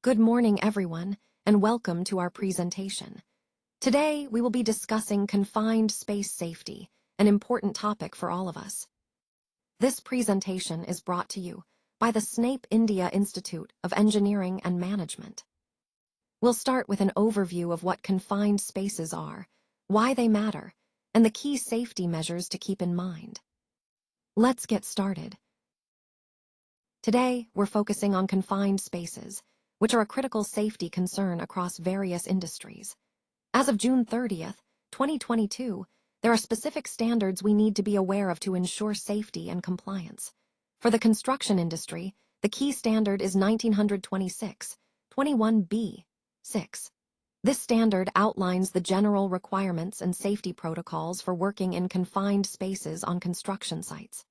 Good morning, everyone, and welcome to our presentation. Today, we will be discussing confined space safety, an important topic for all of us. This presentation is brought to you by the Snape India Institute of Engineering and Management. We'll start with an overview of what confined spaces are, why they matter, and the key safety measures to keep in mind. Let's get started. Today, we're focusing on confined spaces, which are a critical safety concern across various industries. As of June 30th, 2022, there are specific standards we need to be aware of to ensure safety and compliance. For the construction industry, the key standard is 1926, 21B, 6. This standard outlines the general requirements and safety protocols for working in confined spaces on construction sites.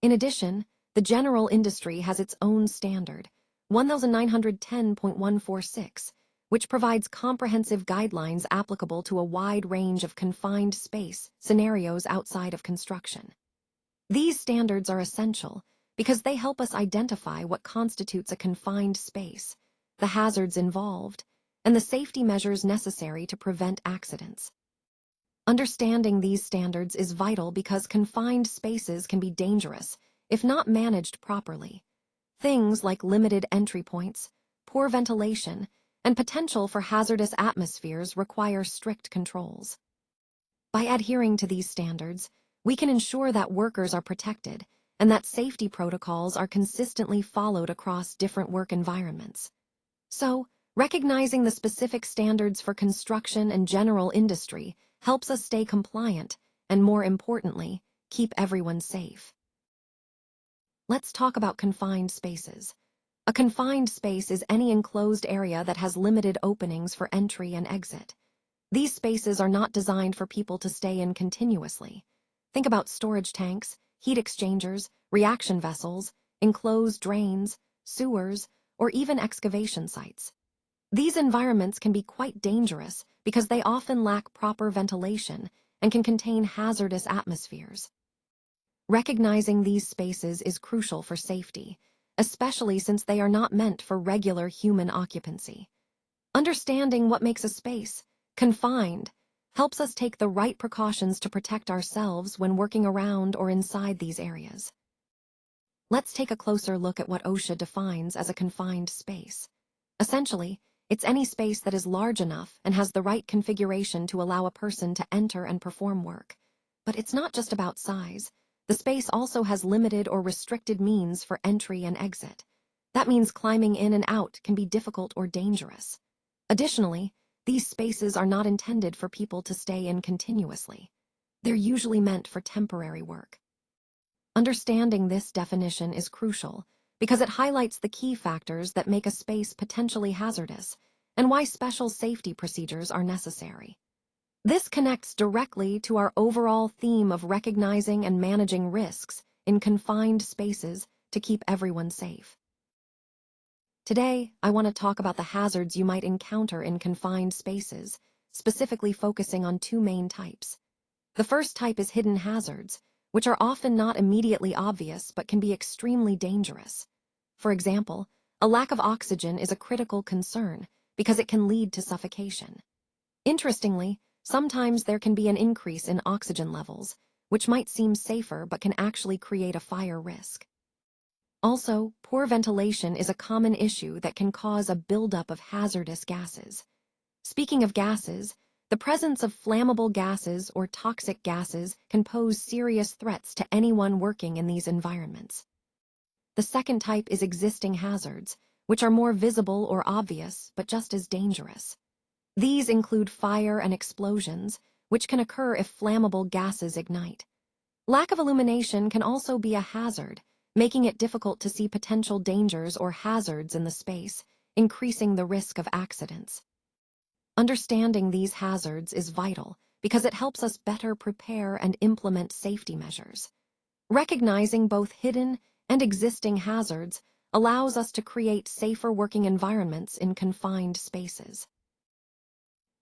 In addition, the general industry has its own standard, 1910.146, which provides comprehensive guidelines applicable to a wide range of confined space scenarios outside of construction. These standards are essential because they help us identify what constitutes a confined space, the hazards involved, and the safety measures necessary to prevent accidents. Understanding these standards is vital because confined spaces can be dangerous if not managed properly. Things like limited entry points, poor ventilation, and potential for hazardous atmospheres require strict controls. By adhering to these standards, we can ensure that workers are protected and that safety protocols are consistently followed across different work environments. So, recognizing the specific standards for construction and general industry helps us stay compliant and, more importantly, keep everyone safe. Let's talk about confined spaces. A confined space is any enclosed area that has limited openings for entry and exit. These spaces are not designed for people to stay in continuously. Think about storage tanks, heat exchangers, reaction vessels, enclosed drains, sewers, or even excavation sites. These environments can be quite dangerous because they often lack proper ventilation and can contain hazardous atmospheres. Recognizing these spaces is crucial for safety, especially since they are not meant for regular human occupancy. Understanding what makes a space confined helps us take the right precautions to protect ourselves when working around or inside these areas. Let's take a closer look at what OSHA defines as a confined space. Essentially, it's any space that is large enough and has the right configuration to allow a person to enter and perform work. But it's not just about size. The space also has limited or restricted means for entry and exit. That means climbing in and out can be difficult or dangerous. Additionally, these spaces are not intended for people to stay in continuously. They're usually meant for temporary work. Understanding this definition is crucial because it highlights the key factors that make a space potentially hazardous and why special safety procedures are necessary. This connects directly to our overall theme of recognizing and managing risks in confined spaces to keep everyone safe. Today, I want to talk about the hazards you might encounter in confined spaces, specifically focusing on two main types. The first type is hidden hazards, which are often not immediately obvious but can be extremely dangerous. For example, a lack of oxygen is a critical concern because it can lead to suffocation. Interestingly, sometimes there can be an increase in oxygen levels, which might seem safer but can actually create a fire risk. Also, poor ventilation is a common issue that can cause a buildup of hazardous gases. Speaking of gases, the presence of flammable gases or toxic gases can pose serious threats to anyone working in these environments. The second type is existing hazards, which are more visible or obvious but just as dangerous. These include fire and explosions, which can occur if flammable gases ignite. Lack of illumination can also be a hazard, making it difficult to see potential dangers or hazards in the space, increasing the risk of accidents. Understanding these hazards is vital because it helps us better prepare and implement safety measures. Recognizing both hidden and existing hazards allows us to create safer working environments in confined spaces.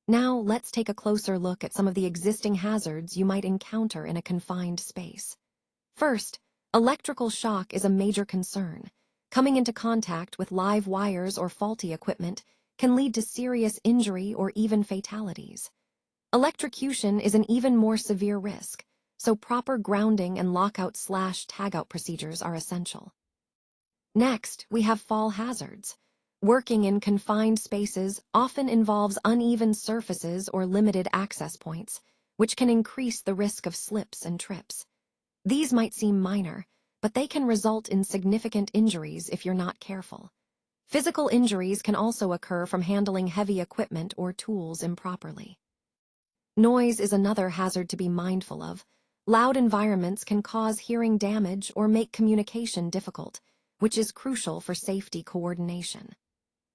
Now, let's take a closer look at some of the existing hazards you might encounter in a confined space. First, electrical shock is a major concern Coming into contact with live wires or faulty equipment can lead to serious injury or even fatalities. Electrocution is an even more severe risk, so proper grounding and lockout/tagout procedures are essential. Next, we have fall hazards. Working in confined spaces often involves uneven surfaces or limited access points, which can increase the risk of slips and trips. These might seem minor, but they can result in significant injuries if you're not careful. Physical injuries can also occur from handling heavy equipment or tools improperly. Noise is another hazard to be mindful of. Loud environments can cause hearing damage or make communication difficult, which is crucial for safety coordination.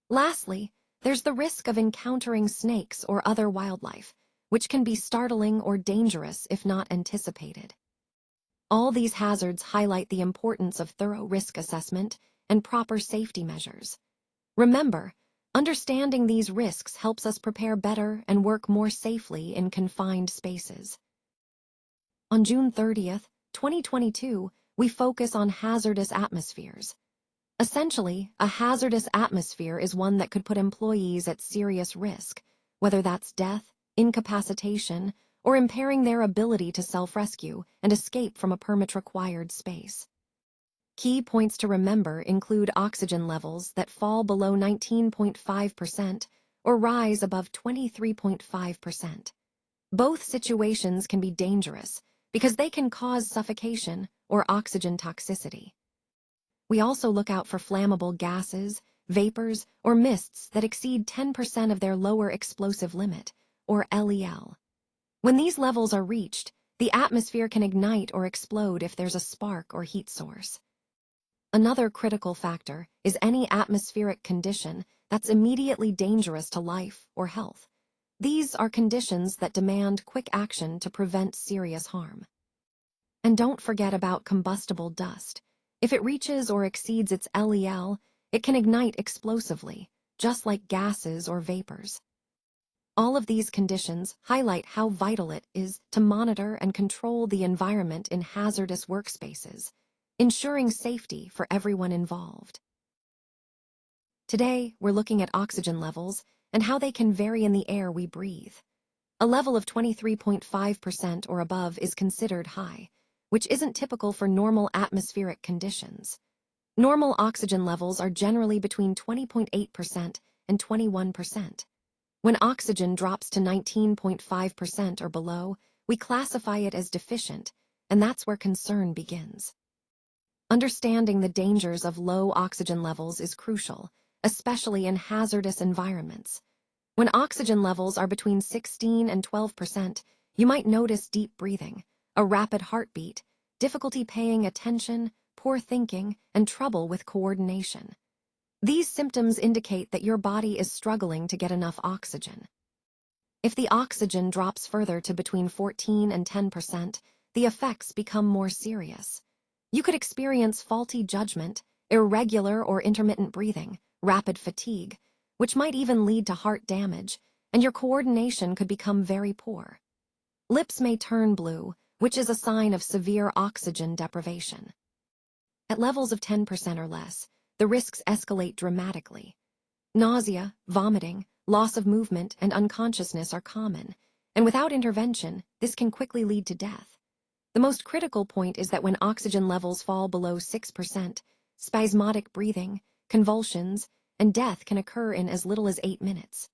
Lastly, there's the risk of encountering snakes or other wildlife, which can be startling or dangerous if not anticipated. All these hazards highlight the importance of thorough risk assessment and proper safety measures. Remember, understanding these risks helps us prepare better and work more safely in confined spaces. On June 30th, 2022, we focus on hazardous atmospheres. Essentially, a hazardous atmosphere is one that could put employees at serious risk, whether that's death, incapacitation, or impairing their ability to self-rescue and escape from a permit-required space. Key points to remember include oxygen levels that fall below 19.5% or rise above 23.5%. Both situations can be dangerous because they can cause suffocation or oxygen toxicity. We also look out for flammable gases, vapors, or mists that exceed 10% of their lower explosive limit, or LEL. When these levels are reached, the atmosphere can ignite or explode if there's a spark or heat source. Another critical factor is any atmospheric condition that's immediately dangerous to life or health. These are conditions that demand quick action to prevent serious harm. And don't forget about combustible dust. If it reaches or exceeds its LEL, it can ignite explosively, just like gases or vapors. All of these conditions highlight how vital it is to monitor and control the environment in hazardous workspaces, ensuring safety for everyone involved. Today, we're looking at oxygen levels and how they can vary in the air we breathe. A level of 23.5% or above is considered high, which isn't typical for normal atmospheric conditions. Normal oxygen levels are generally between 20.8% and 21%. When oxygen drops to 19.5% or below, we classify it as deficient, and that's where concern begins. Understanding the dangers of low oxygen levels is crucial, especially in hazardous environments. When oxygen levels are between 16 and 12%, you might notice deep breathing, a rapid heartbeat, difficulty paying attention, poor thinking, and trouble with coordination. These symptoms indicate that your body is struggling to get enough oxygen. If the oxygen drops further to between 14 and 10%, the effects become more serious. You could experience faulty judgment, irregular or intermittent breathing, rapid fatigue, which might even lead to heart damage, and your coordination could become very poor. Lips may turn blue, which is a sign of severe oxygen deprivation. At levels of 10% or less, the risks escalate dramatically. Nausea, vomiting, loss of movement, and unconsciousness are common, and without intervention, this can quickly lead to death. The most critical point is that when oxygen levels fall below 6%, spasmodic breathing, convulsions, and death can occur in as little as 8 minutes.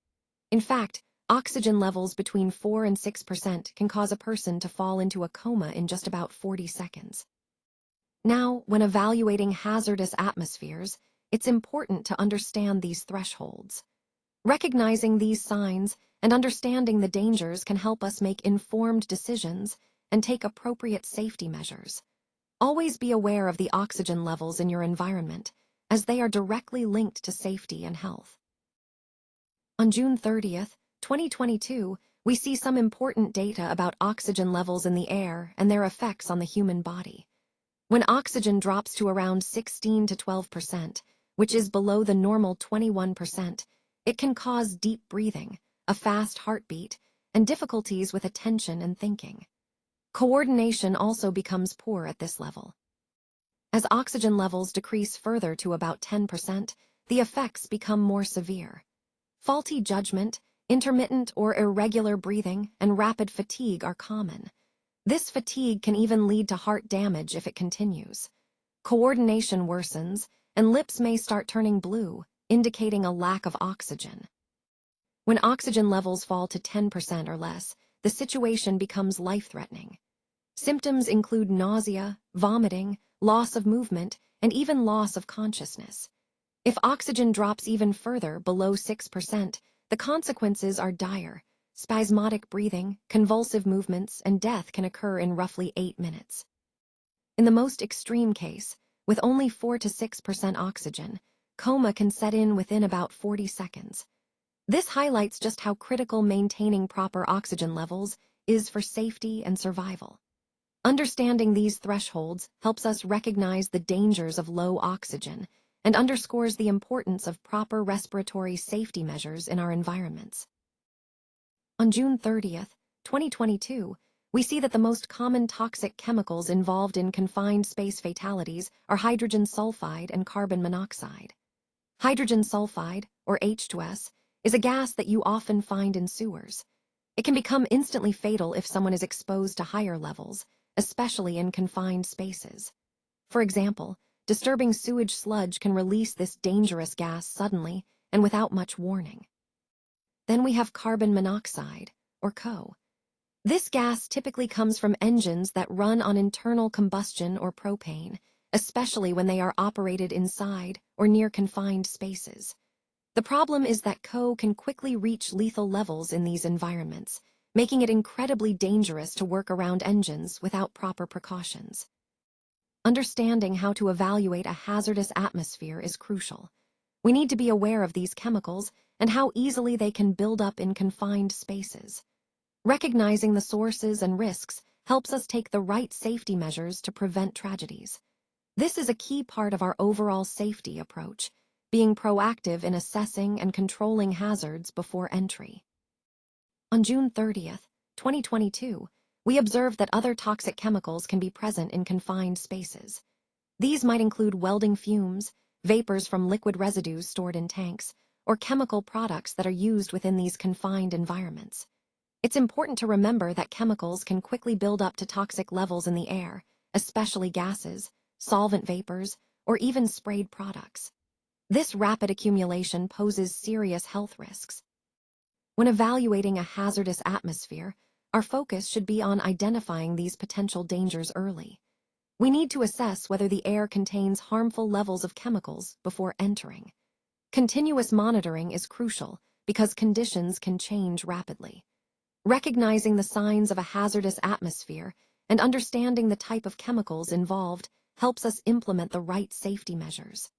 In fact, oxygen levels between 4 and 6% can cause a person to fall into a coma in just about 40 seconds. Now, when evaluating hazardous atmospheres, it's important to understand these thresholds. Recognizing these signs and understanding the dangers can help us make informed decisions and take appropriate safety measures. Always be aware of the oxygen levels in your environment, as they are directly linked to safety and health. On June 30th, 2022, we see some important data about oxygen levels in the air and their effects on the human body. When oxygen drops to around 16 to 12%, which is below the normal 21%, it can cause deep breathing, a fast heartbeat, and difficulties with attention and thinking. Coordination also becomes poor at this level. As oxygen levels decrease further to about 10%, the effects become more severe. Faulty judgment, intermittent or irregular breathing, and rapid fatigue are common. This fatigue can even lead to heart damage if it continues. Coordination worsens, and lips may start turning blue, indicating a lack of oxygen. When oxygen levels fall to 10% or less, the situation becomes life-threatening. Symptoms include nausea, vomiting, loss of movement, and even loss of consciousness. If oxygen drops even further, below 6%, the consequences are dire. Spasmodic breathing, convulsive movements, and death can occur in roughly 8 minutes. In the most extreme case, with only 4 to 6% oxygen, coma can set in within about 40 seconds. This highlights just how critical maintaining proper oxygen levels is for safety and survival. Understanding these thresholds helps us recognize the dangers of low oxygen and underscores the importance of proper respiratory safety measures in our environments. On June 30th, 2022, we see that the most common toxic chemicals involved in confined space fatalities are hydrogen sulfide and carbon monoxide. Hydrogen sulfide, or H2S, is a gas that you often find in sewers. It can become instantly fatal if someone is exposed to higher levels, especially in confined spaces. For example, disturbing sewage sludge can release this dangerous gas suddenly and without much warning. Then we have carbon monoxide, or CO. This gas typically comes from engines that run on internal combustion or propane, especially when they are operated inside or near confined spaces. The problem is that CO can quickly reach lethal levels in these environments, making it incredibly dangerous to work around engines without proper precautions. Understanding how to evaluate a hazardous atmosphere is crucial. We need to be aware of these chemicals and how easily they can build up in confined spaces. Recognizing the sources and risks helps us take the right safety measures to prevent tragedies. This is a key part of our overall safety approach, being proactive in assessing and controlling hazards before entry. On June 30th, 2022, we observed that other toxic chemicals can be present in confined spaces. These might include welding fumes, vapors from liquid residues stored in tanks, or chemical products that are used within these confined environments. It's important to remember that chemicals can quickly build up to toxic levels in the air, especially gases, solvent vapors, or even sprayed products. This rapid accumulation poses serious health risks. When evaluating a hazardous atmosphere, our focus should be on identifying these potential dangers early. We need to assess whether the air contains harmful levels of chemicals before entering. Continuous monitoring is crucial because conditions can change rapidly. Recognizing the signs of a hazardous atmosphere and understanding the type of chemicals involved helps us implement the right safety measures.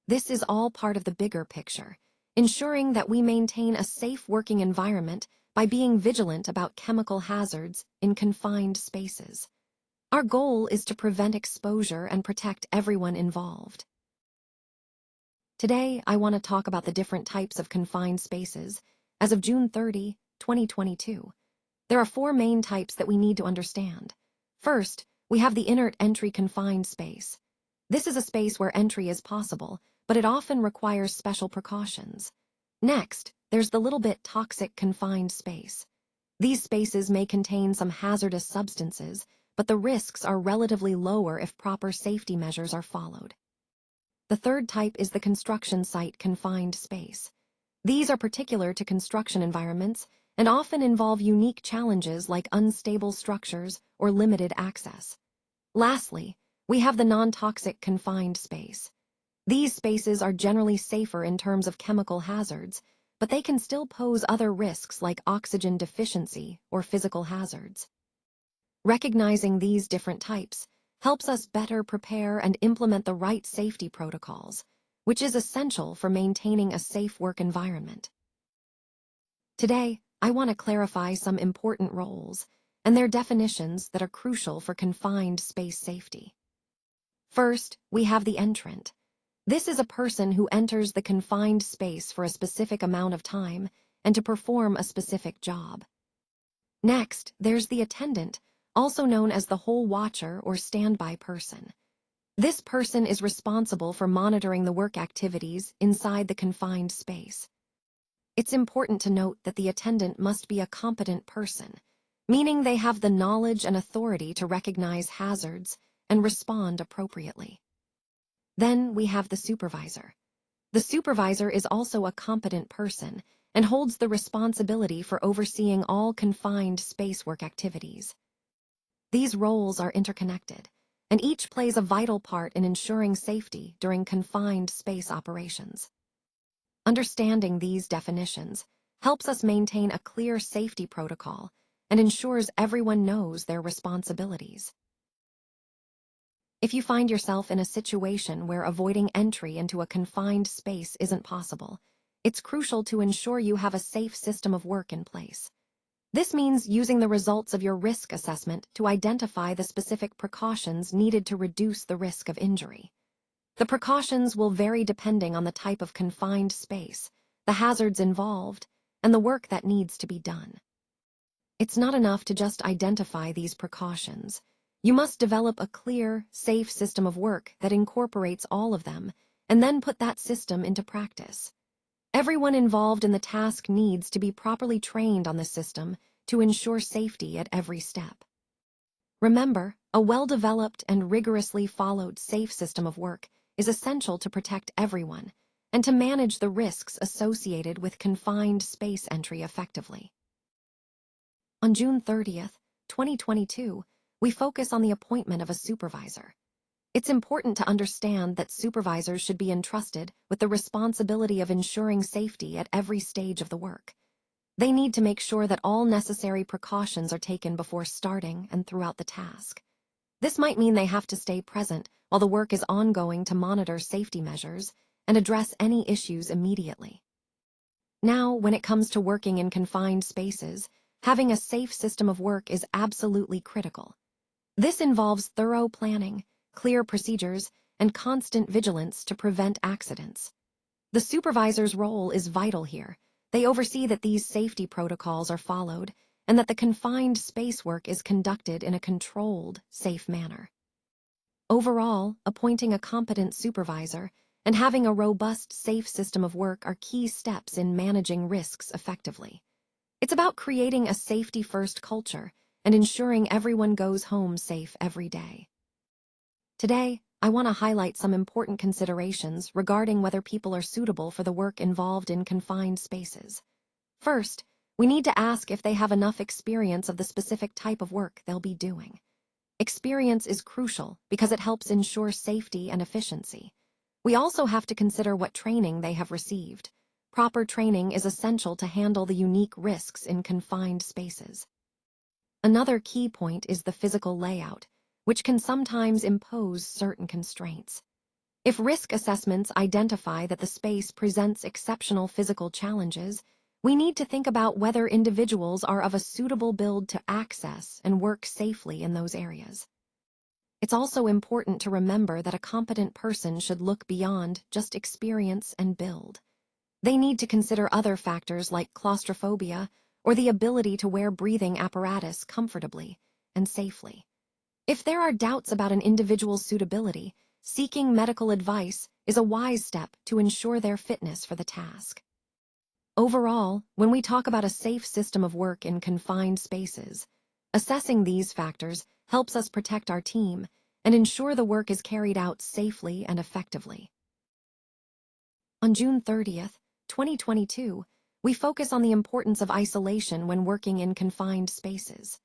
This is all part of the bigger picture, ensuring that we maintain a safe working environment by being vigilant about chemical hazards in confined spaces. Our goal is to prevent exposure and protect everyone involved. Today, I want to talk about the different types of confined spaces. As of June 30, 2022, there are 4 main types that we need to understand. First, we have the inert entry confined space. This is a space where entry is possible, but it often requires special precautions. Next, there's the little bit toxic confined space. These spaces may contain some hazardous substances, but the risks are relatively lower if proper safety measures are followed. The third type is the construction site confined space. These are particular to construction environments and often involve unique challenges like unstable structures or limited access. Lastly, we have the non-toxic confined space. These spaces are generally safer in terms of chemical hazards, but they can still pose other risks like oxygen deficiency or physical hazards. Recognizing these different types helps us better prepare and implement the right safety protocols, which is essential for maintaining a safe work environment. Today, I want to clarify some important roles and their definitions that are crucial for confined space safety. First, we have the entrant. This is a person who enters the confined space for a specific amount of time and to perform a specific job. Next, there's the attendant, also known as the hole watcher or standby person. This person is responsible for monitoring the work activities inside the confined space. It's important to note that the attendant must be a competent person, meaning they have the knowledge and authority to recognize hazards and respond appropriately. Then we have the supervisor. The supervisor is also a competent person and holds the responsibility for overseeing all confined space work activities. These roles are interconnected, and each plays a vital part in ensuring safety during confined space operations. Understanding these definitions helps us maintain a clear safety protocol and ensures everyone knows their responsibilities. If you find yourself in a situation where avoiding entry into a confined space isn't possible, it's crucial to ensure you have a safe system of work in place. This means using the results of your risk assessment to identify the specific precautions needed to reduce the risk of injury. The precautions will vary depending on the type of confined space, the hazards involved, and the work that needs to be done. It's not enough to just identify these precautions. You must develop a clear, safe system of work that incorporates all of them, and then put that system into practice. Everyone involved in the task needs to be properly trained on the system to ensure safety at every step. Remember, a well-developed and rigorously followed safe system of work is essential to protect everyone and to manage the risks associated with confined space entry effectively. On June 30th, 2022, we focus on the appointment of a supervisor. It's important to understand that supervisors should be entrusted with the responsibility of ensuring safety at every stage of the work. They need to make sure that all necessary precautions are taken before starting and throughout the task. This might mean they have to stay present while the work is ongoing to monitor safety measures and address any issues immediately. Now, when it comes to working in confined spaces, having a safe system of work is absolutely critical. This involves thorough planning, clear procedures, and constant vigilance to prevent accidents. The supervisor's role is vital here. They oversee that these safety protocols are followed and that the confined space work is conducted in a controlled, safe manner. Overall, appointing a competent supervisor and having a robust, safe system of work are key steps in managing risks effectively. It's about creating a safety-first culture and ensuring everyone goes home safe every day. Today, I want to highlight some important considerations regarding whether people are suitable for the work involved in confined spaces. First, we need to ask if they have enough experience of the specific type of work they'll be doing. Experience is crucial because it helps ensure safety and efficiency. We also have to consider what training they have received. Proper training is essential to handle the unique risks in confined spaces. Another key point is the physical layout, which can sometimes impose certain constraints. If risk assessments identify that the space presents exceptional physical challenges, we need to think about whether individuals are of a suitable build to access and work safely in those areas. It's also important to remember that a competent person should look beyond just experience and build. They need to consider other factors like claustrophobia or the ability to wear breathing apparatus comfortably and safely. If there are doubts about an individual's suitability, seeking medical advice is a wise step to ensure their fitness for the task. Overall, when we talk about a safe system of work in confined spaces, assessing these factors helps us protect our team and ensure the work is carried out safely and effectively. On June 30th, 2022, we focus on the importance of isolation when working in confined spaces.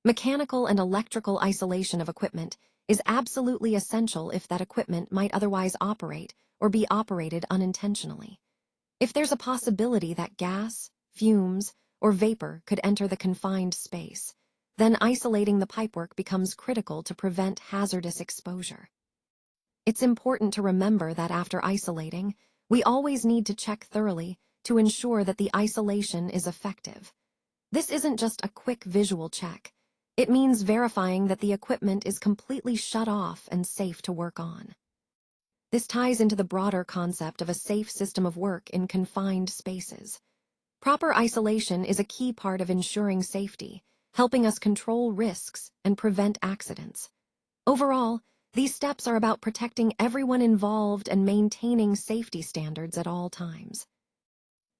Mechanical and electrical isolation of equipment is absolutely essential if that equipment might otherwise operate or be operated unintentionally. If there's a possibility that gas, fumes, or vapor could enter the confined space, then isolating the pipework becomes critical to prevent hazardous exposure. It's important to remember that after isolating, we always need to check thoroughly to ensure that the isolation is effective. This isn't just a quick visual check. It means verifying that the equipment is completely shut off and safe to work on. This ties into the broader concept of a safe system of work in confined spaces. Proper isolation is a key part of ensuring safety, helping us control risks and prevent accidents. Overall, These steps are about protecting everyone involved and maintaining safety standards at all times.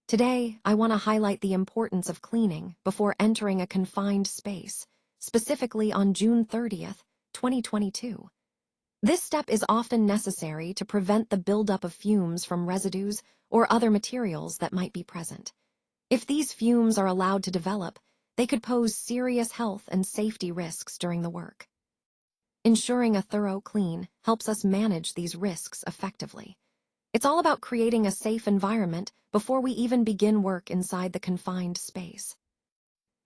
Today, I want to highlight the importance of cleaning before entering a confined space, specifically on June 30th, 2022. This step is often necessary to prevent the buildup of fumes from residues or other materials that might be present. If these fumes are allowed to develop, they could pose serious health and safety risks during the work. Ensuring a thorough clean helps us manage these risks effectively. It's all about creating a safe environment before we even begin work inside the confined space.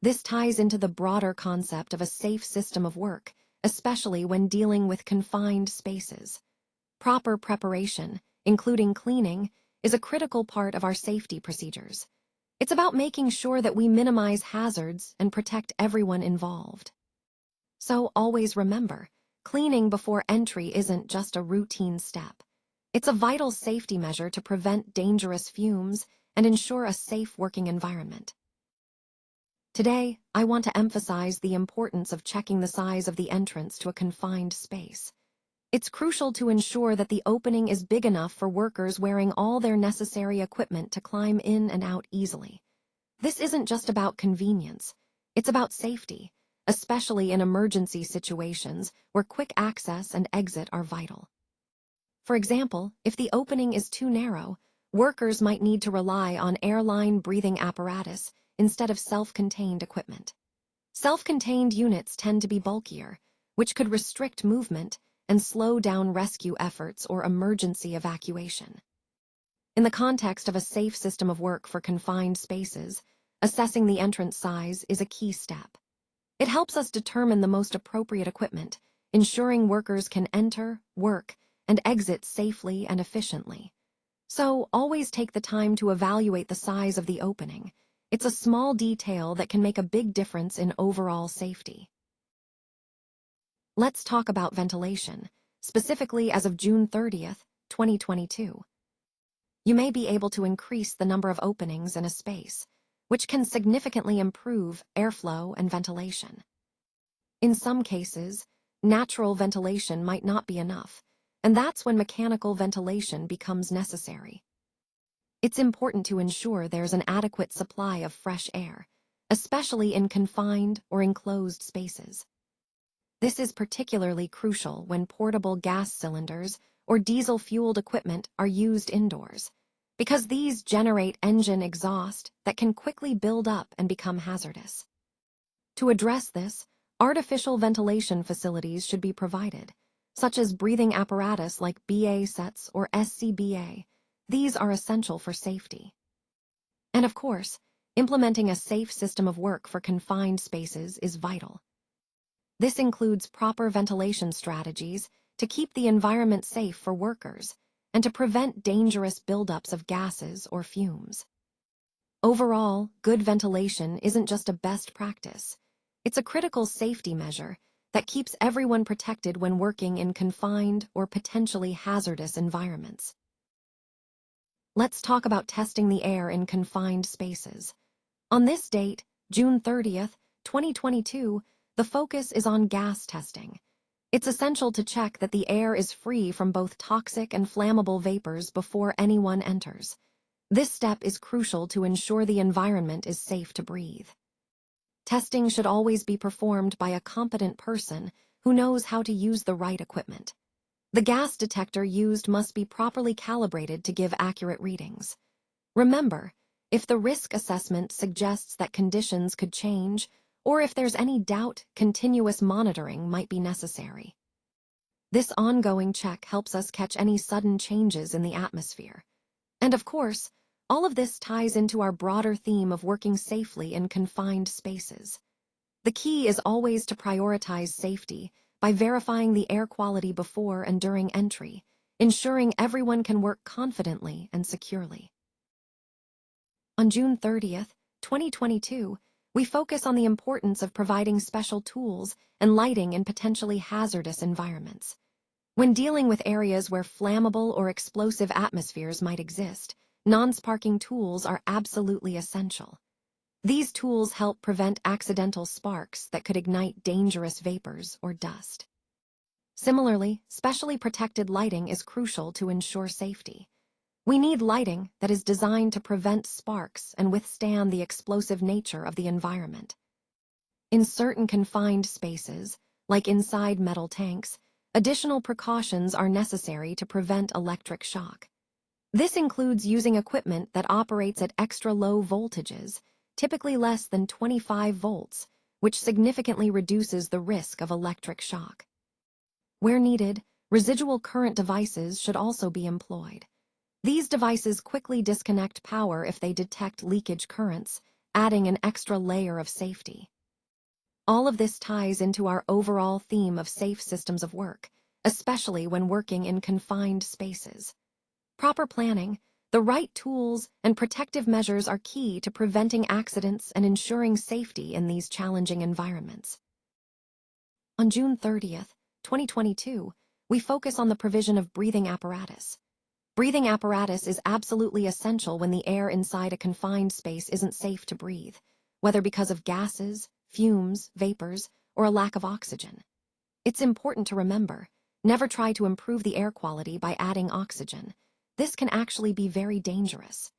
This ties into the broader concept of a safe system of work, especially when dealing with confined spaces. Proper preparation, including cleaning, is a critical part of our safety procedures. It's about making sure that we minimize hazards and protect everyone involved. So always remember, cleaning before entry isn't just a routine step. It's a vital safety measure to prevent dangerous fumes and ensure a safe working environment. Today, I want to emphasize the importance of checking the size of the entrance to a confined space. It's crucial to ensure that the opening is big enough for workers wearing all their necessary equipment to climb in and out easily. This isn't just about convenience, it's about safety, especially in emergency situations where quick access and exit are vital. For example, if the opening is too narrow, workers might need to rely on airline breathing apparatus instead of self-contained equipment. Self-contained units tend to be bulkier, which could restrict movement and slow down rescue efforts or emergency evacuation. In the context of a safe system of work for confined spaces, assessing the entrance size is a key step. It helps us determine the most appropriate equipment, ensuring workers can enter, work, and exit safely and efficiently. So always take the time to evaluate the size of the opening. It's a small detail that can make a big difference in overall safety. Let's talk about ventilation, specifically as of June 30th, 2022. You may be able to increase the number of openings in a space, which can significantly improve airflow and ventilation. In some cases, natural ventilation might not be enough, and that's when mechanical ventilation becomes necessary. It's important to ensure there's an adequate supply of fresh air, especially in confined or enclosed spaces. This is particularly crucial when portable gas cylinders or diesel-fueled equipment are used indoors, because these generate engine exhaust that can quickly build up and become hazardous. To address this, artificial ventilation facilities should be provided, such as breathing apparatus like BA sets or SCBA. These are essential for safety. And of course, implementing a safe system of work for confined spaces is vital. This includes proper ventilation strategies to keep the environment safe for workers and to prevent dangerous buildups of gases or fumes. Overall, good ventilation isn't just a best practice. It's a critical safety measure that keeps everyone protected when working in confined or potentially hazardous environments. Let's talk about testing the air in confined spaces. On this date, June 30th, 2022, the focus is on gas testing. It's essential to check that the air is free from both toxic and flammable vapors before anyone enters. This step is crucial to ensure the environment is safe to breathe. Testing should always be performed by a competent person who knows how to use the right equipment. The gas detector used must be properly calibrated to give accurate readings. Remember, if the risk assessment suggests that conditions could change, or if there's any doubt, continuous monitoring might be necessary. This ongoing check helps us catch any sudden changes in the atmosphere. And of course, all of this ties into our broader theme of working safely in confined spaces. The key is always to prioritize safety by verifying the air quality before and during entry, ensuring everyone can work confidently and securely. On June 30th, 2022, we focus on the importance of providing special tools and lighting in potentially hazardous environments. When dealing with areas where flammable or explosive atmospheres might exist, non-sparking tools are absolutely essential. These tools help prevent accidental sparks that could ignite dangerous vapors or dust. Similarly, specially protected lighting is crucial to ensure safety. We need lighting that is designed to prevent sparks and withstand the explosive nature of the environment. In certain confined spaces, like inside metal tanks, additional precautions are necessary to prevent electric shock. This includes using equipment that operates at extra low voltages, typically less than 25 volts, which significantly reduces the risk of electric shock. Where needed, residual current devices should also be employed. These devices quickly disconnect power if they detect leakage currents, adding an extra layer of safety. All of this ties into our overall theme of safe systems of work, especially when working in confined spaces. Proper planning, the right tools, and protective measures are key to preventing accidents and ensuring safety in these challenging environments. On June 30th, 2022, we focus on the provision of breathing apparatus. Breathing apparatus is absolutely essential when the air inside a confined space isn't safe to breathe, whether because of gases, fumes, vapors, or a lack of oxygen. It's important to remember, never try to improve the air quality by adding oxygen. This can actually be very dangerous.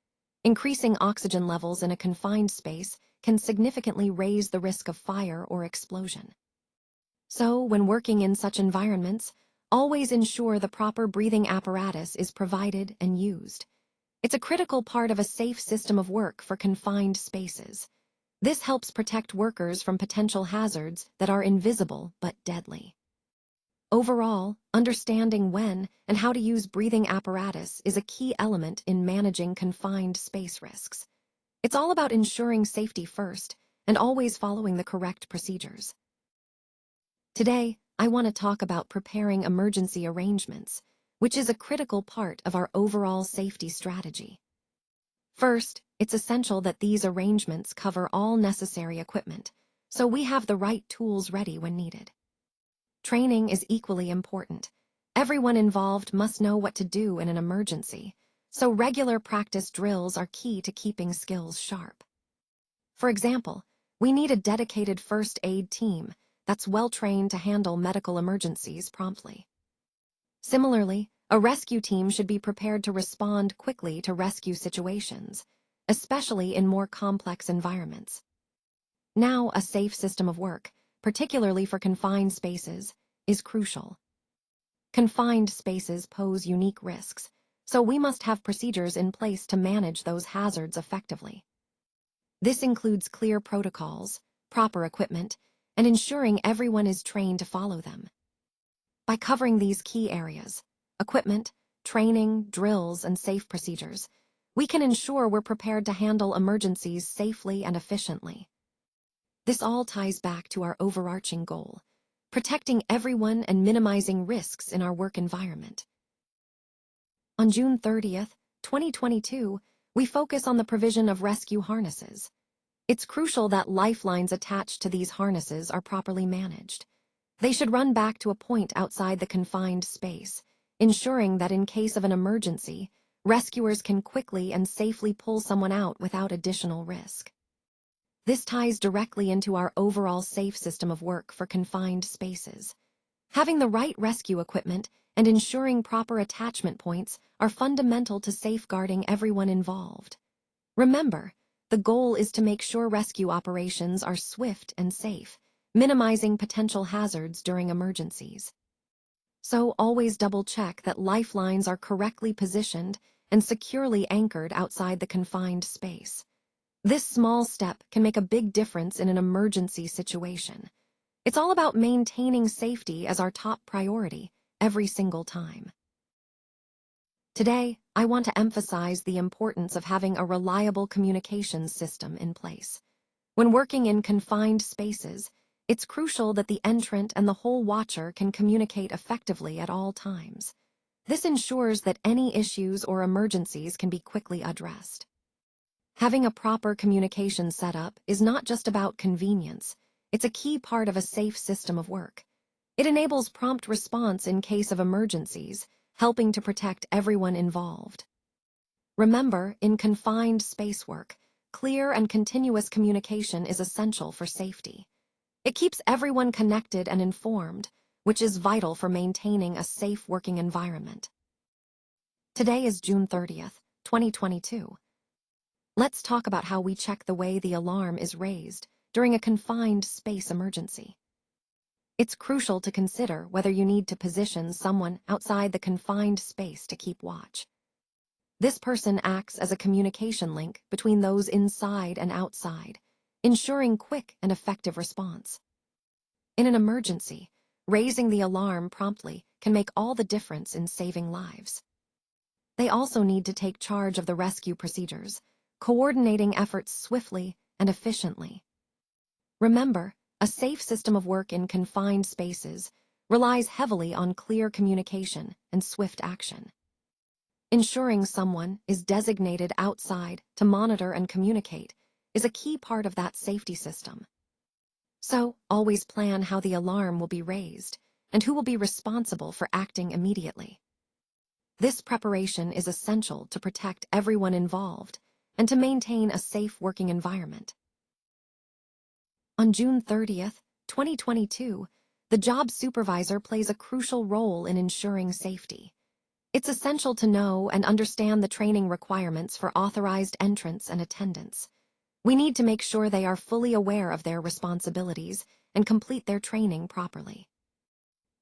Increasing oxygen levels in a confined space can significantly raise the risk of fire or explosion. So, when working in such environments, always ensure the proper breathing apparatus is provided and used. It's a critical part of a safe system of work for confined spaces. This helps protect workers from potential hazards that are invisible but deadly. Overall, understanding when and how to use breathing apparatus is a key element in managing confined space risks. It's all about ensuring safety first and always following the correct procedures. Today, I want to talk about preparing emergency arrangements, which is a critical part of our overall safety strategy. First, it's essential that these arrangements cover all necessary equipment, so we have the right tools ready when needed. Training is equally important. Everyone involved must know what to do in an emergency, so regular practice drills are key to keeping skills sharp. For example, we need a dedicated first aid team that's well-trained to handle medical emergencies promptly. Similarly, a rescue team should be prepared to respond quickly to rescue situations, especially in more complex environments. Now, a safe system of work, particularly for confined spaces, is crucial. Confined spaces pose unique risks, so we must have procedures in place to manage those hazards effectively. This includes clear protocols, proper equipment, and ensuring everyone is trained to follow them. By covering these key areas, equipment, training, drills, and safe procedures, we can ensure we're prepared to handle emergencies safely and efficiently. This all ties back to our overarching goal, protecting everyone and minimizing risks in our work environment. On June 30th, 2022, we focus on the provision of rescue harnesses. It's crucial that lifelines attached to these harnesses are properly managed. They should run back to a point outside the confined space, ensuring that in case of an emergency, rescuers can quickly and safely pull someone out without additional risk. This ties directly into our overall safe system of work for confined spaces. Having the right rescue equipment and ensuring proper attachment points are fundamental to safeguarding everyone involved. Remember, the goal is to make sure rescue operations are swift and safe, minimizing potential hazards during emergencies. So always double-check that lifelines are correctly positioned and securely anchored outside the confined space. This small step can make a big difference in an emergency situation. It's all about maintaining safety as our top priority every single time. Today, I want to emphasize the importance of having a reliable communications system in place. When working in confined spaces, it's crucial that the entrant and the whole watcher can communicate effectively at all times. This ensures that any issues or emergencies can be quickly addressed. Having a proper communication setup is not just about convenience, it's a key part of a safe system of work. It enables prompt response in case of emergencies, helping to protect everyone involved. Remember, in confined space work, clear and continuous communication is essential for safety. It keeps everyone connected and informed, which is vital for maintaining a safe working environment. Today is June 30th, 2022. Let's talk about how we check the way the alarm is raised during a confined space emergency. It's crucial to consider whether you need to position someone outside the confined space to keep watch. This person acts as a communication link between those inside and outside, ensuring quick and effective response. In an emergency, raising the alarm promptly can make all the difference in saving lives. They also need to take charge of the rescue procedures, coordinating efforts swiftly and efficiently. Remember, a safe system of work in confined spaces relies heavily on clear communication and swift action. Ensuring someone is designated outside to monitor and communicate is a key part of that safety system. So, always plan how the alarm will be raised and who will be responsible for acting immediately. This preparation is essential to protect everyone involved and to maintain a safe working environment. On June 30th, 2022, the job supervisor plays a crucial role in ensuring safety. It's essential to know and understand the training requirements for authorized entrants and attendants. We need to make sure they are fully aware of their responsibilities and complete their training properly.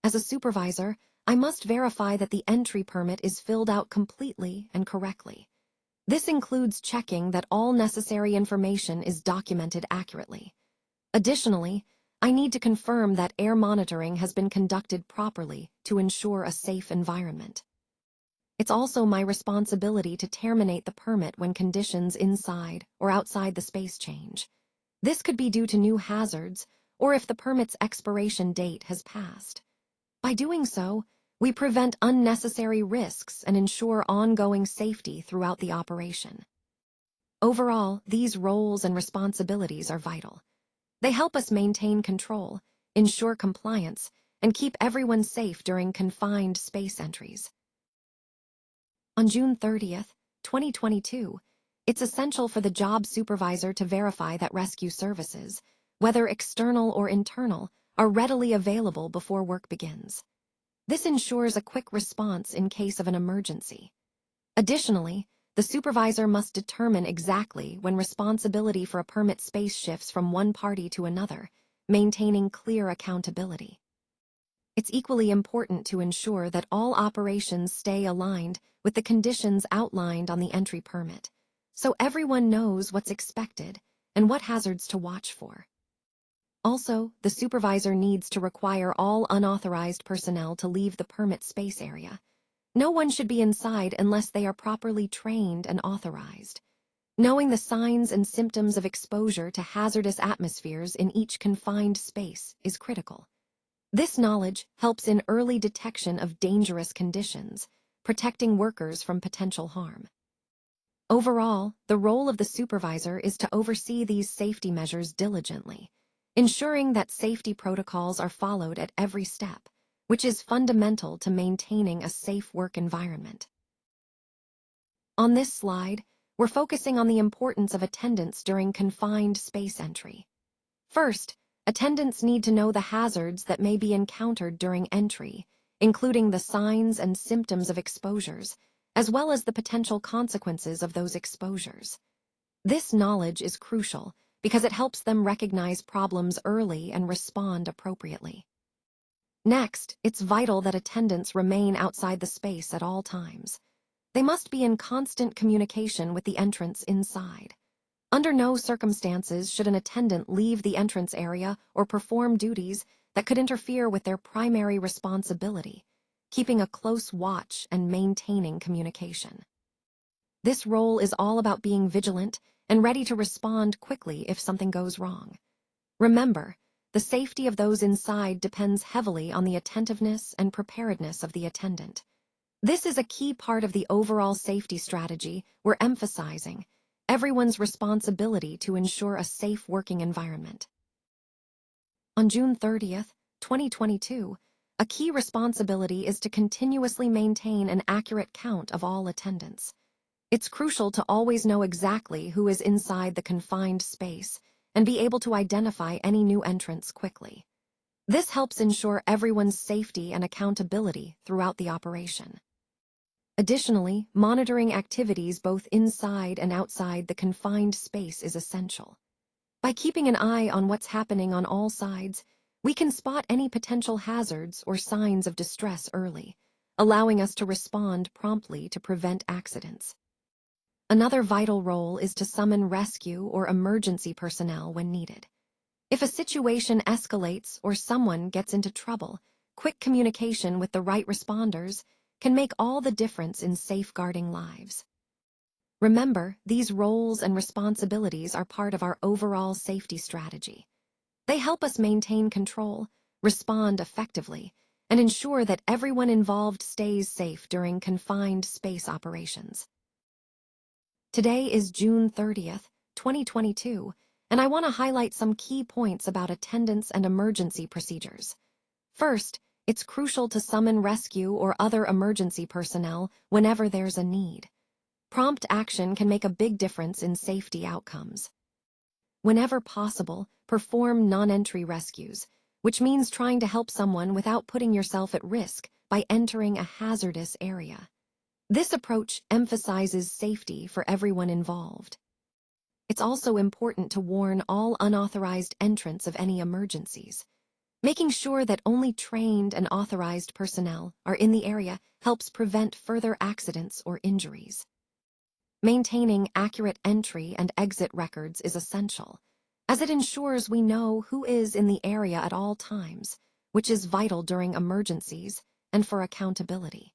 As a supervisor, I must verify that the entry permit is filled out completely and correctly. This includes checking that all necessary information is documented accurately. Additionally, I need to confirm that air monitoring has been conducted properly to ensure a safe environment. It's also my responsibility to terminate the permit when conditions inside or outside the space change. This could be due to new hazards or if the permit's expiration date has passed. By doing so, we prevent unnecessary risks and ensure ongoing safety throughout the operation. Overall, these roles and responsibilities are vital. They help us maintain control, ensure compliance, and keep everyone safe during confined space entries. On June 30th, 2022, it's essential for the job supervisor to verify that rescue services, whether external or internal, are readily available before work begins. This ensures a quick response in case of an emergency. Additionally, the supervisor must determine exactly when responsibility for a permit space shifts from one party to another, maintaining clear accountability. It's equally important to ensure that all operations stay aligned with the conditions outlined on the entry permit, so everyone knows what's expected and what hazards to watch for. Also, the supervisor needs to require all unauthorized personnel to leave the permit space area. No one should be inside unless they are properly trained and authorized. Knowing the signs and symptoms of exposure to hazardous atmospheres in each confined space is critical. This knowledge helps in early detection of dangerous conditions, protecting workers from potential harm. Overall, the role of the supervisor is to oversee these safety measures diligently, ensuring that safety protocols are followed at every step, which is fundamental to maintaining a safe work environment. On this slide, we're focusing on the importance of attendants during confined space entry. First, attendants need to know the hazards that may be encountered during entry, including the signs and symptoms of exposures, as well as the potential consequences of those exposures. This knowledge is crucial because it helps them recognize problems early and respond appropriately. Next, it's vital that attendants remain outside the space at all times. They must be in constant communication with the entrants inside. Under no circumstances should an attendant leave the entrance area or perform duties that could interfere with their primary responsibility, keeping a close watch and maintaining communication. This role is all about being vigilant and ready to respond quickly if something goes wrong. Remember, the safety of those inside depends heavily on the attentiveness and preparedness of the attendant. This is a key part of the overall safety strategy we're emphasizing, everyone's responsibility to ensure a safe working environment. On June 30th, 2022, a key responsibility is to continuously maintain an accurate count of all attendants. It's crucial to always know exactly who is inside the confined space and be able to identify any new entrants quickly. This helps ensure everyone's safety and accountability throughout the operation. Additionally, monitoring activities both inside and outside the confined space is essential. By keeping an eye on what's happening on all sides, we can spot any potential hazards or signs of distress early, allowing us to respond promptly to prevent accidents. Another vital role is to summon rescue or emergency personnel when needed. If a situation escalates or someone gets into trouble, quick communication with the right responders can make all the difference in safeguarding lives. Remember, these roles and responsibilities are part of our overall safety strategy. They help us maintain control, respond effectively, and ensure that everyone involved stays safe during confined space operations. Today is June 30th, 2022, and I want to highlight some key points about attendance and emergency procedures. First, it's crucial to summon rescue or other emergency personnel whenever there's a need. Prompt action can make a big difference in safety outcomes. Whenever possible, perform non-entry rescues, which means trying to help someone without putting yourself at risk by entering a hazardous area. This approach emphasizes safety for everyone involved. It's also important to warn all unauthorized entrants of any emergencies. Making sure that only trained and authorized personnel are in the area helps prevent further accidents or injuries. Maintaining accurate entry and exit records is essential, as it ensures we know who is in the area at all times, which is vital during emergencies and for accountability.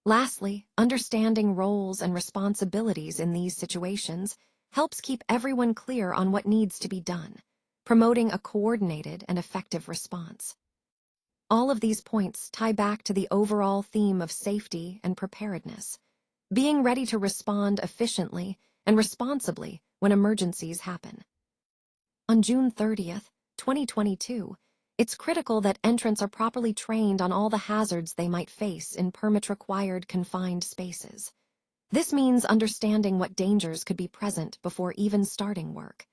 Lastly, understanding roles and responsibilities in these situations helps keep everyone clear on what needs to be done, promoting a coordinated and effective response. All of these points tie back to the overall theme of safety and preparedness, being ready to respond efficiently and responsibly when emergencies happen. On June 30th, 2022, it's critical that entrants are properly trained on all the hazards they might face in permit-required confined spaces. This means understanding what dangers could be present before even starting work.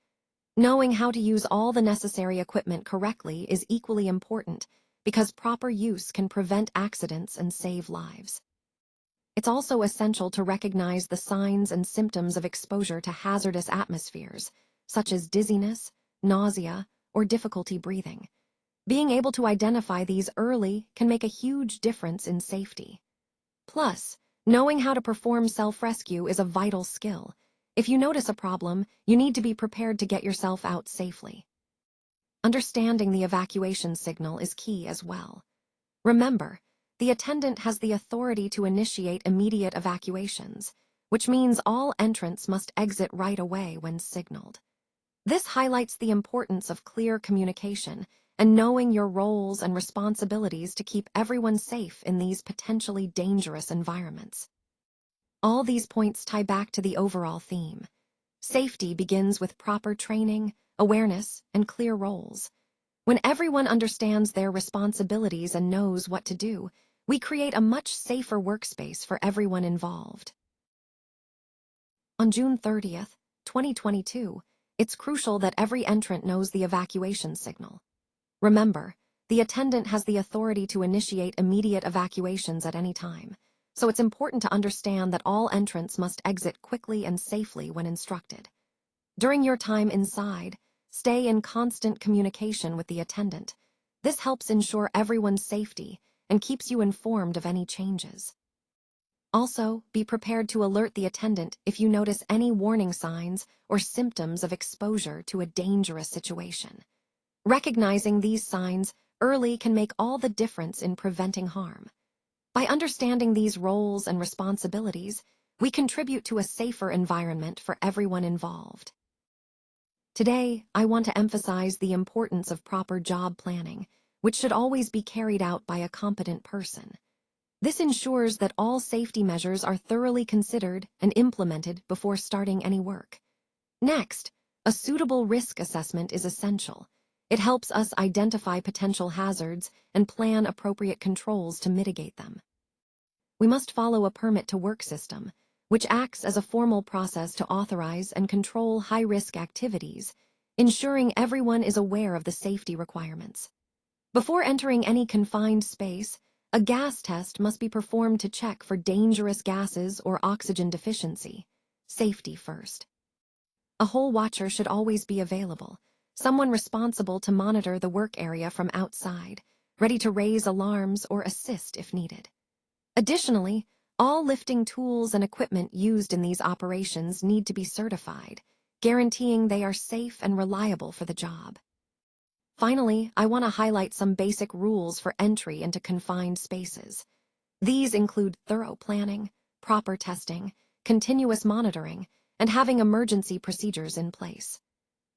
Knowing how to use all the necessary equipment correctly is equally important because proper use can prevent accidents and save lives. It's also essential to recognize the signs and symptoms of exposure to hazardous atmospheres, such as dizziness, nausea, or difficulty breathing. Being able to identify these early can make a huge difference in safety. Plus, knowing how to perform self-rescue is a vital skill. If you notice a problem, you need to be prepared to get yourself out safely. Understanding the evacuation signal is key as well. Remember, the attendant has the authority to initiate immediate evacuations, which means all entrants must exit right away when signaled. This highlights the importance of clear communication and knowing your roles and responsibilities to keep everyone safe in these potentially dangerous environments. All these points tie back to the overall theme. Safety begins with proper training, awareness, and clear roles. When everyone understands their responsibilities and knows what to do, we create a much safer workspace for everyone involved. On June 30th, 2022, it's crucial that every entrant knows the evacuation signal. Remember, the attendant has the authority to initiate immediate evacuations at any time, so it's important to understand that all entrants must exit quickly and safely when instructed. During your time inside, stay in constant communication with the attendant. This helps ensure everyone's safety and keeps you informed of any changes. Also, be prepared to alert the attendant if you notice any warning signs or symptoms of exposure to a dangerous situation. Recognizing these signs early can make all the difference in preventing harm. By understanding these roles and responsibilities, we contribute to a safer environment for everyone involved. Today, I want to emphasize the importance of proper job planning, which should always be carried out by a competent person. This ensures that all safety measures are thoroughly considered and implemented before starting any work. Next, a suitable risk assessment is essential. It helps us identify potential hazards and plan appropriate controls to mitigate them. We must follow a permit-to-work system, which acts as a formal process to authorize and control high-risk activities, ensuring everyone is aware of the safety requirements. Before entering any confined space, a gas test must be performed to check for dangerous gases or oxygen deficiency. Safety first. A hole watcher should always be available, someone responsible to monitor the work area from outside, ready to raise alarms or assist if needed. Additionally, all lifting tools and equipment used in these operations need to be certified, guaranteeing they are safe and reliable for the job. Finally, I want to highlight some basic rules for entry into confined spaces. These include thorough planning, proper testing, continuous monitoring, and having emergency procedures in place.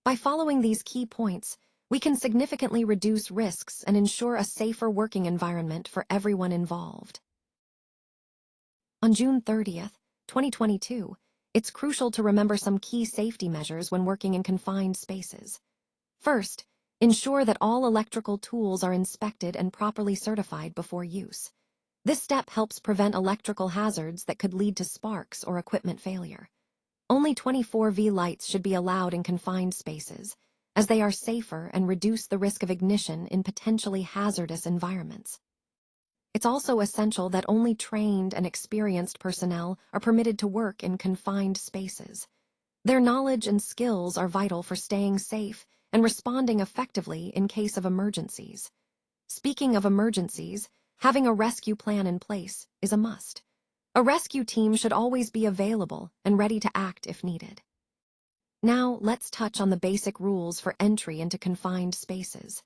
By following these key points, we can significantly reduce risks and ensure a safer working environment for everyone involved. On June 30th, 2022, it's crucial to remember some key safety measures when working in confined spaces. First, ensure that all electrical tools are inspected and properly certified before use. This step helps prevent electrical hazards that could lead to sparks or equipment failure. Only 24V lights should be allowed in confined spaces, as they are safer and reduce the risk of ignition in potentially hazardous environments. It's also essential that only trained and experienced personnel are permitted to work in confined spaces. Their knowledge and skills are vital for staying safe and responding effectively in case of emergencies. Speaking of emergencies, having a rescue plan in place is a must. A rescue team should always be available and ready to act if needed. Now, let's touch on the basic rules for entry into confined spaces.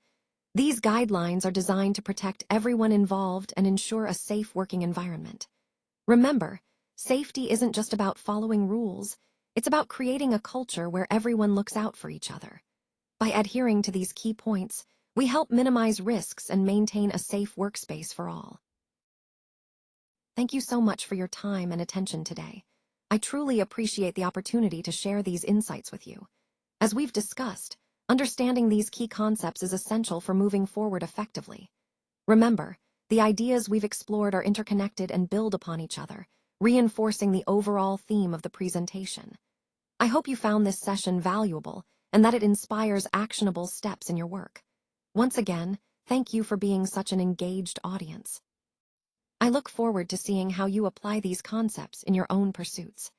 These guidelines are designed to protect everyone involved and ensure a safe working environment. Remember, safety isn't just about following rules, it's about creating a culture where everyone looks out for each other. By adhering to these key points, we help minimize risks and maintain a safe workspace for all. Thank you so much for your time and attention today. I truly appreciate the opportunity to share these insights with you. As we've discussed, understanding these key concepts is essential for moving forward effectively. Remember, the ideas we've explored are interconnected and build upon each other, reinforcing the overall theme of the presentation. I hope you found this session valuable and that it inspires actionable steps in your work. Once again, thank you for being such an engaged audience. I look forward to seeing how you apply these concepts in your own pursuits.